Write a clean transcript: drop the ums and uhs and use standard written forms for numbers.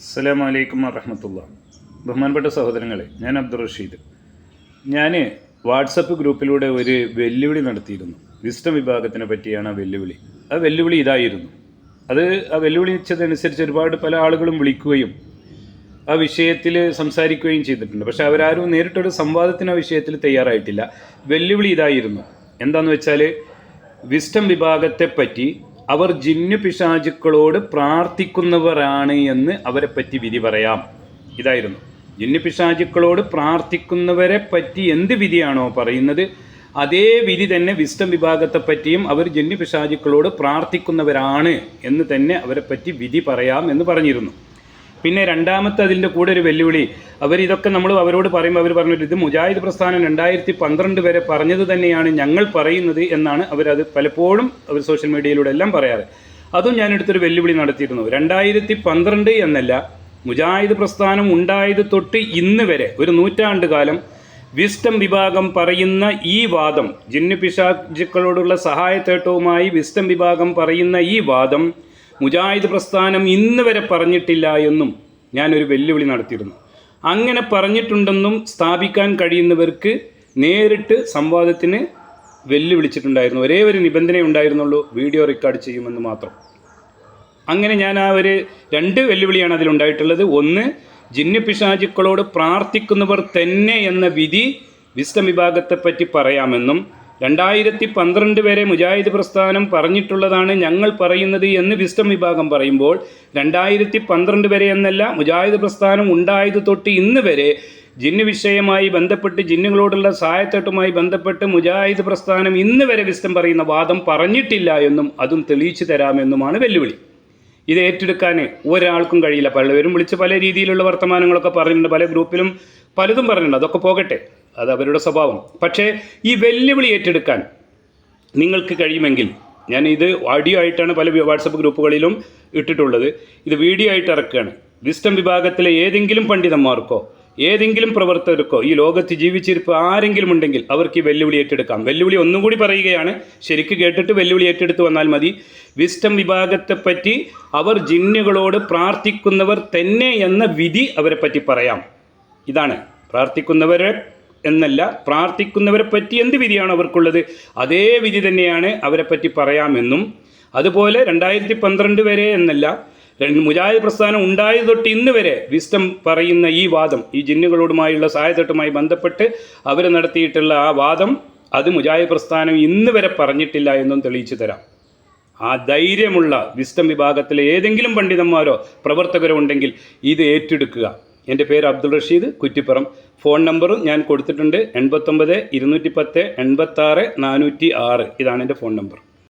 അസ്സലാമു അലൈക്കും വറഹ്മത്തുള്ളാഹി. ബഹുമാനപ്പെട്ട സഹോദരങ്ങളെ, ഞാൻ അബ്ദുൾ റഷീദ്. ഞാൻ വാട്സപ്പ് ഗ്രൂപ്പിലൂടെ ഒരു വെല്ലുവിളി നടത്തിയിരുന്നു. വിസ്ഡം വിഭാഗത്തിനെ പറ്റിയാണ് ആ വെല്ലുവിളി. ആ വെല്ലുവിളി ഇതായിരുന്നു. ആ വെല്ലുവിളിച്ചതനുസരിച്ച് ഒരുപാട് പല ആളുകളും വിളിക്കുകയും ആ വിഷയത്തിൽ സംസാരിക്കുകയും ചെയ്തിട്ടുണ്ട്. പക്ഷേ അവരാരും നേരിട്ടൊരു സംവാദത്തിന് ആ വിഷയത്തിൽ തയ്യാറായിട്ടില്ല. വെല്ലുവിളി ഇതായിരുന്നു. എന്താണെന്ന് വെച്ചാൽ, വിസ്ഡം വിഭാഗത്തെപ്പറ്റി അവർ ജിന്നു പിശാചുക്കളോട് പ്രാർത്ഥിക്കുന്നവരാണ് എന്ന് അവരെപ്പറ്റി വിധി പറയാം. ഇതായിരുന്നു. ജിന്നു പിശാചുക്കളോട് പ്രാർത്ഥിക്കുന്നവരെ പറ്റി എന്ത് വിധിയാണോ പറയുന്നത്, അതേ വിധി തന്നെ വിസ്ഡം വിഭാഗത്തെപ്പറ്റിയും അവർ ജിന്നു പിശാചുക്കളോട് പ്രാർത്ഥിക്കുന്നവരാണ് എന്ന് തന്നെ അവരെപ്പറ്റി വിധി പറയാം എന്ന് പറഞ്ഞിരുന്നു. പിന്നെ രണ്ടാമത്തെ അതിൻ്റെ കൂടെ ഒരു വെല്ലുവിളി, അവരിതൊക്കെ നമ്മൾ അവരോട് പറയുമ്പോൾ അവർ പറഞ്ഞിട്ട് ഇത് മുജാഹിദ് പ്രസ്ഥാനം 2012 വരെ പറഞ്ഞത് തന്നെയാണ് ഞങ്ങൾ പറയുന്നത് എന്നാണ് അവരത് പലപ്പോഴും അവർ സോഷ്യൽ മീഡിയയിലൂടെ എല്ലാം പറയാറ്. അതും ഞാനെടുത്തൊരു വെല്ലുവിളി നടത്തിയിരുന്നു. 2012 എന്നല്ല, മുജാഹിദ് പ്രസ്ഥാനം ഉണ്ടായത് തൊട്ട് ഇന്ന് വരെ ഒരു നൂറ്റാണ്ട് കാലം വിസ്ഡം വിഭാഗം പറയുന്ന ഈ വാദം, ജിന്നു പിശാചുക്കളോടുള്ള സഹായത്തേട്ടവുമായി വിസ്ഡം വിഭാഗം പറയുന്ന ഈ വാദം മുജാഹിദ് പ്രസ്ഥാനം ഇന്ന് വരെ പറഞ്ഞിട്ടില്ല എന്നും ഞാനൊരു വെല്ലുവിളി നടത്തിയിരുന്നു. അങ്ങനെ പറഞ്ഞിട്ടുണ്ടെന്നും സ്ഥാപിക്കാൻ കഴിയുന്നവർക്ക് നേരിട്ട് സംവാദത്തിന് വെല്ലുവിളിച്ചിട്ടുണ്ടായിരുന്നു. ഒരേ ഒരു നിബന്ധന ഉണ്ടായിരുന്നുള്ളൂ, വീഡിയോ റെക്കോർഡ് ചെയ്യുമെന്ന് മാത്രം. അങ്ങനെ ഞാൻ ആ ഒരു 2 വെല്ലുവിളിയാണ് അതിലുണ്ടായിട്ടുള്ളത്. ഒന്ന്, ജിന്നു പിശാചുക്കളോട് പ്രാർത്ഥിക്കുന്നവർ തന്നെ എന്ന വിധി വിസ്ഡം വിഭാഗത്തെപ്പറ്റി പറയാമെന്നും 2012 വരെ മുജാഹിദ് പ്രസ്ഥാനം പറഞ്ഞിട്ടുള്ളതാണ് ഞങ്ങൾ പറയുന്നത് എന്ന് വിസ്ഡം വിഭാഗം പറയുമ്പോൾ 2012 വരെ എന്നല്ല, മുജാഹിദ് പ്രസ്ഥാനം ഉണ്ടായത് തൊട്ട് ഇന്ന് വരെ ജിന്നു വിഷയമായി ബന്ധപ്പെട്ട് ജിന്നുകളോടുള്ള സഹായത്തേട്ടുമായി ബന്ധപ്പെട്ട് മുജാഹിദ് പ്രസ്ഥാനം ഇന്ന് വരെ വിസ്ഡം പറയുന്ന വാദം പറഞ്ഞിട്ടില്ല എന്നും അതും തെളിയിച്ചു തരാമെന്നുമാണ് വെല്ലുവിളി. ഇത് ഏറ്റെടുക്കാൻ ഒരാൾക്കും കഴിയില്ല. പലവരും വിളിച്ച് പല രീതിയിലുള്ള വർത്തമാനങ്ങളൊക്കെ പറഞ്ഞിട്ടുണ്ട്, പല ഗ്രൂപ്പിലും പലതും പറഞ്ഞിട്ടുണ്ട്. അതൊക്കെ പോകട്ടെ, അത് അവരുടെ സ്വഭാവം. പക്ഷേ ഈ വെല്ലുവിളി ഏറ്റെടുക്കാൻ നിങ്ങൾക്ക് കഴിയുമെങ്കിൽ, ഞാൻ ഇത് ഓഡിയോ ആയിട്ടാണ് പല വാട്സപ്പ് ഗ്രൂപ്പുകളിലും ഇട്ടിട്ടുള്ളത്, ഇത് വീഡിയോ ആയിട്ട് ഇറക്കുകയാണ്. വിസ്ഡം വിഭാഗത്തിലെ ഏതെങ്കിലും പണ്ഡിതന്മാർക്കോ ഏതെങ്കിലും പ്രവർത്തകർക്കോ ഈ ലോകത്ത് ജീവിച്ചിരിപ്പ് ആരെങ്കിലും ഉണ്ടെങ്കിൽ അവർക്ക് ഈ വെല്ലുവിളി ഏറ്റെടുക്കാം. വെല്ലുവിളി ഒന്നും കൂടി പറയുകയാണ്, ശരിക്ക് കേട്ടിട്ട് വെല്ലുവിളി ഏറ്റെടുത്ത് വന്നാൽ മതി. വിസ്ഡം വിഭാഗത്തെപ്പറ്റി അവർ ജിന്നുകളോട് പ്രാർത്ഥിക്കുന്നവർ തന്നെ എന്ന വിധി അവരെപ്പറ്റി പറയാം. ഇതാണ്, പ്രാർത്ഥിക്കുന്നവരെ എന്നല്ല, പ്രാർത്ഥിക്കുന്നവരെ പറ്റി എന്ത് വിധിയാണ് അവർക്കുള്ളത് അതേ വിധി തന്നെയാണ് അവരെപ്പറ്റി പറയാമെന്നും, അതുപോലെ 2012 വരെ എന്നല്ല, മുജാഹിദ് പ്രസ്ഥാനം ഉണ്ടായത് തൊട്ട് ഇന്ന് വരെ വിസ്ഡം പറയുന്ന ഈ വാദം, ഈ ജിന്നുകളോടുമായുള്ള സഹായത്തോട്ടുമായി ബന്ധപ്പെട്ട് അവർ നടത്തിയിട്ടുള്ള ആ വാദം, അത് മുജാഹിദ് പ്രസ്ഥാനം ഇന്ന് വരെ പറഞ്ഞിട്ടില്ല എന്നും തെളിയിച്ചു തരാം. ആ ധൈര്യമുള്ള വിസ്ഡം വിഭാഗത്തിലെ ഏതെങ്കിലും പണ്ഡിതന്മാരോ പ്രവർത്തകരോ ഉണ്ടെങ്കിൽ ഇത് ഏറ്റെടുക്കുക. എൻ്റെ പേര് അബ്ദുൾ റഷീദ്, കുറ്റിപ്പുറം. ഫോൺ നമ്പറും ഞാൻ കൊടുത്തിട്ടുണ്ട്, 89 210 86 406. ഇതാണ് എൻ്റെ ഫോൺ നമ്പർ.